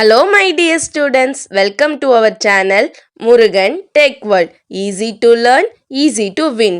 Hello my dear students, welcome to our channel Murugan Tech World. Easy to learn, easy to win.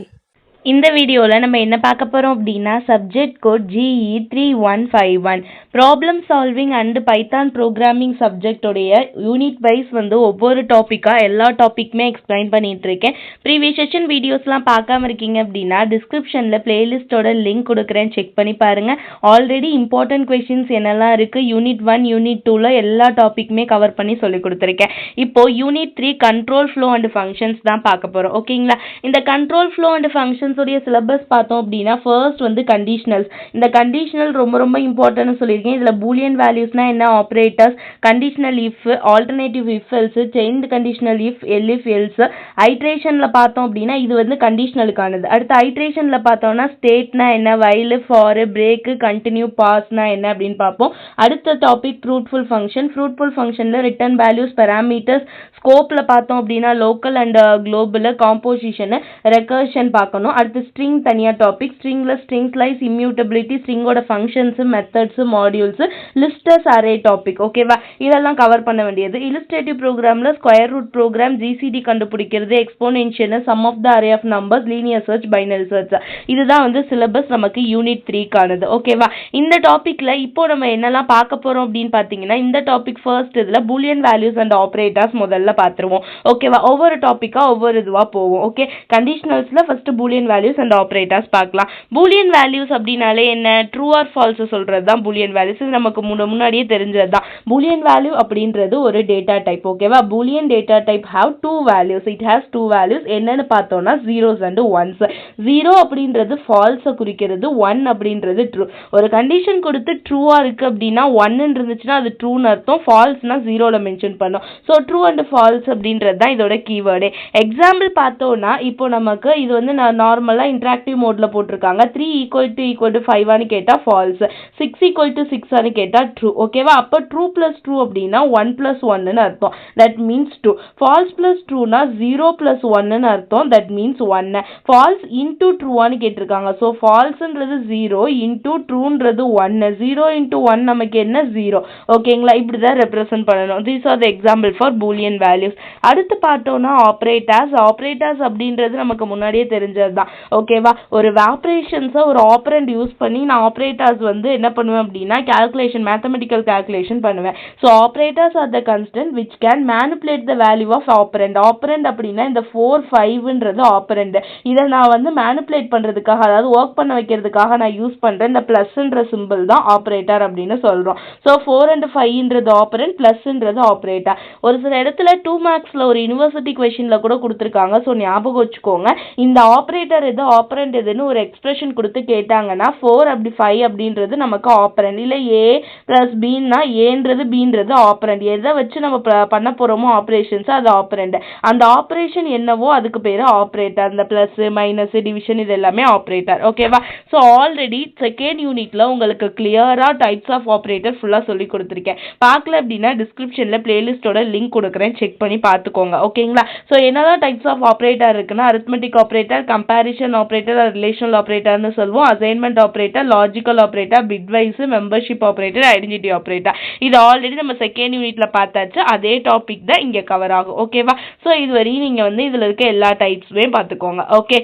இந்த வீடியோவில் நம்ம என்ன பார்க்க போகிறோம் அப்படின்னா subject code GE3151 problem solving and Python programming சப்ஜெக்டோடைய unit wise ஒவ்வொரு டாப்பிக்காக எல்லா டாப்பிக்குமே எக்ஸ்பிளைன் பண்ணிட்டு இருக்கேன். ப்ரீவியஸ் செஷன் வீடியோஸ்லாம் பார்க்காம இருக்கீங்க அப்படின்னா டிஸ்கிரிப்ஷனில் பிளேலிஸ்ட்டோட லிங்க் கொடுக்குறேன், செக் பண்ணி பாருங்கள். ஆல்ரெடி இம்பார்ட்டன்ட் கொஷின்ஸ் என்னெல்லாம் இருக்குது யூனிட் 1 யூனிட் 2ல எல்லா டாப்பிக்குமே கவர் பண்ணி சொல்லி கொடுத்துருக்கேன். இப்போது unit 3 control flow and functions தான் பார்க்க போகிறோம். ஓகேங்களா? இந்த கண்ட்ரோல் ஃப்ளோ அண்ட் ஃபங்க்ஷன்ஸ் உடைய சிலபஸ் பார்த்தோம் அப்படின்னா ஃபர்ஸ்ட் கண்டிஷனல்ஸ். இந்த கண்டிஷனல் ரொம்ப இம்பார்ட்டன்ட்னு சொல்லியிருக்கேன். இதில் பூலியன் வேல்யூஸ்னா என்ன, operators, conditional if, alternative if else, chained conditional if, elif else. ஐட்ரேஷனில் பார்த்தோம் அப்படின்னா இது கண்டிஷனலுக்கானது. அடுத்து ஐட்ரேஷனில் பார்த்தோம்னா ஸ்டேட்னா என்ன, வைல், ஃபார், பிரேக், கண்டினியூ, பாஸ்னா என்ன அப்படின்னு பார்ப்போம். அடுத்த டாபிக் ஃப்ரூட்ஃபுல் ஃபங்க்ஷன். ஃப்ரூட்ஃபுல் ஃபங்க்ஷனில் ரிட்டர்ன் வேல்யூஸ், பேராமீட்டர்ஸ், ஸ்கோப்பில் பார்த்தோம் அப்படின்னா local and global, composition, recursion பார்க்கணும். அடுத்து ஸ்ட்ரிங் தனியாக டாபிக். ஸ்ட்ரிங்கில் ஸ்ட்ரிங் ஸ்லைஸ், இம்யூட்டபிலிட்டி, ஸ்ட்ரிங்கோட ஃபங்க்ஷன்ஸு, மெத்தட்ஸு, மாடியூல்ஸு, லிஸ்டர்ஸ், அரே டாபிக். ஓகேவா? இதெல்லாம் கவர் பண்ண வேண்டியது. இல்லஸ்ட்ரேட்டிவ் ப்ரோக்ராமில் ஸ்கொயர் ரூட் ப்ரோக்ராம், ஜிசிடி கண்டுபிடிக்கிறது, exponential, sum of the array of numbers, linear search, binary search. இதுதான் சிலபஸ் நமக்கு யூனிட் 3க்கானது. ஓகேவா? இந்த டாப்பிக்கில் இப்போ நம்ம என்னெல்லாம் பார்க்க போகிறோம் அப்படின்னு பார்த்தீங்கன்னா இந்த டாபிக் ஃபர்ஸ்ட் இதில் பூலியன் வேல்யூஸ் அண்ட் ஆப்ரேட்டர்ஸ் முதல்ல பார்த்துருவோம். ஓகேவா? ஒவ்வொரு டாப்பிக்காக ஒவ்வொரு இதுவாக போவோம். ஓகே, கண்டிஷனல்ஸில் first Boolean values and operators பார்க்கலாம். பூலியன் வேல்யூஸ் அப்படின்னாலே என்ன, ட்ரூ ஆர் ஃபால்ஸ் சொல்கிறது தான் பூலியன் வேல்யூஸ். இது நமக்கு முன்னாடியே தெரிஞ்சது தான். பூலியன் வேல்யூ அப்படின்றது ஒரு டேட்டா டைப். ஓகேவா? Boolean data type have two values. It has two values. என்னன்னு பார்த்தோம்னா ஜீரோஸ் அண்ட் ஒன்ஸ். ஜீரோ அப்படின்றது ஃபால்ஸை குறிக்கிறது, ஒன் அப்படின்றது ட்ரூ. ஒரு கண்டிஷன் கொடுத்து ட்ரூவா இருக்கு அப்படின்னா ஒன்னு இருந்துச்சுன்னா அது ட்ரூன்னு அர்த்தம், ஃபால்ஸ்னா ஜீரோல மென்ஷன் பண்ணும். ஸோ ட்ரூ அண்ட் ஃபால்ஸ் அப்படின்றது தான் இதோட கீவேர்டு. எக்ஸாம்பிள் பார்த்தோம்னா இப்போ நமக்கு இது நார்மலாக இன்ட்ராக்டிவ் மோடில் போட்டிருக்காங்க. 3 = 5 கேட்டால் ஃபால்ஸ், 6 = 6 கேட்டால் ட்ரூ. ஓகேவா? அப்போ ட்ரூ ப்ளஸ் ட்ரூ அப்படின்னா 1 + 1ன்னு அர்த்தம், தட் மீன்ஸ் 2. ஃபால்ஸ் ப்ளஸ் ட்ரூனா 0 + 1ன்னு அர்த்தம், தட் மீன்ஸ் 1. ஃபால்ஸ் இன்டூ ட்ரூவான்னு கேட்டிருக்காங்க. So ஃபால்ஸ்ன்றது 0 into ட்ரூன்றது 1. 0 × 1 நமக்கு என்ன, 0. ஓகேங்களா? இப்படி தான் ரெப்ரசன்ட் பண்ணணும். These are the example for Boolean values. அடுத்து பார்த்தோம்னா ஆப்ரேட்டர்ஸ். ஆப்ரேட்டர்ஸ் அப்படின்றது நமக்கு முன்னாடியே தெரிஞ்சது தான். ஓகேவா? ஒரு ஆப்ரேஷன்ஸை ஒரு ஆப்ரண்ட் யூஸ் பண்ணி நான் ஆப்ரேட்டர்ஸ் என்ன பண்ணுவேன் அப்படின்னா கால்குலேஷன், மேத்தமெட்டிக்கல் கால்குலேஷன் பண்ணுவேன். So operators are the constant which can manipulate the value of operand. Operand அப்படின்னா இந்த 4, 5ன்றது ஆப்பரண்ட். இதை நான் மேனிபுலேட் பண்ணுறதுக்காக, அதாவது ஒர்க் பண்ண வைக்கிறதுக்காக நான் யூஸ் பண்ணுறேன் இந்த ப்ளஸ்ன்ற சிம்பிள் தான் ஆப்ரேட்டர் அப்படின்னு சொல்கிறோம். ஸோ 4 and 5ன்றது ஆப்பரண்ட், ப்ளஸ்ன்றது ஆப்ரேட்டர். ஒரு சில இடத்துல 2 மார்க்ஸில் ஒரு யூனிவர்சிட்டி கொஷினில் கூட கொடுத்துருக்காங்க. ஸோ ஞாபகம் வச்சுக்கோங்க, இந்த ஆப்ரேட்டர் எது ஆப்பரண்ட் எதுன்னு ஒரு எக்ஸ்பிரஷன் கொடுத்து கேட்டாங்கன்னா 4 அப்படி 5 அப்படின்றது நமக்கு ஆப்பரண்ட். இல்லை A + Bன்னா ஏன்றது Bன்றது ஆப்பரண்ட். எதை வச்சு நம்ம பண்ண போகிறோமோ ஆப்ரேஷன்ஸ் அது ஆப்பரண்ட். அந்த ஆப்ரேஷன் என்னவோ அதுக்கு பேர் ஆப்ரேட்டர். அந்த ப்ளஸ், மைனஸ், டிவிஷன் இது எல்லாமே ஆப்ரேட்டர். ஓகேவா? ஸோ ஆல்ரெடி செகண்ட் யூனிட்ல உங்களுக்கு கிளியரா டைப்ஸ் ஆஃப் ஆப்ரேட்டர் ஃபுல்லாக சொல்லி கொடுத்துருக்கேன். பார்க்கல அப்படின்னா டிஸ்கிரிப்ஷனில் பிளேலிஸ்டோட லிங்க் கொடுக்குறேன், செக் பண்ணி பார்த்துக்கோங்க. ஓகேங்களா? ஸோ என்னதான் டைப்ஸ் ஆஃப் ஆப்ரேட்டர் இருக்குன்னா arithmetic operator, comparison operator, relational ஆப்ரேட்டர்னு சொல்லுவோம், assignment operator, logical operator, bitwise, membership operator, identity operator. இது ஆல்ரெடி நம்ம செகண்ட் யூனிட்ல பார்த்தாச்சு. அதே டாபிக் தான் இங்கே கவர் ஆகும். ஓகேவா? ஸோ இதுவரையும் நீங்கள் இதில் இருக்க எல்லா டைப்ஸுமே பார்த்துக்கோங்க. Okay,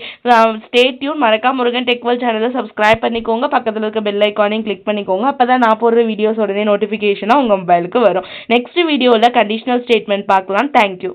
stay tune. மறக்காம முருகன் டெக் வேர்ல்ட் சேனலை சப்ஸ்கிரைப் பண்ணிக்கோங்க, பக்கத்தில் இருக்க பெல் ஐக்கானையும் கிளிக் பண்ணிக்கோங்க. அப்போ தான் நான் போடுற வீடியோஸ் உடனே நோட்டிஃபிகேஷனாக உங்கள் மொபைலுக்கு வரும். நெக்ஸ்ட் வீடியோவில் கண்டிஷனல் ஸ்டேட்மெண்ட் பார்க்கலாம். தேங்க்யூ.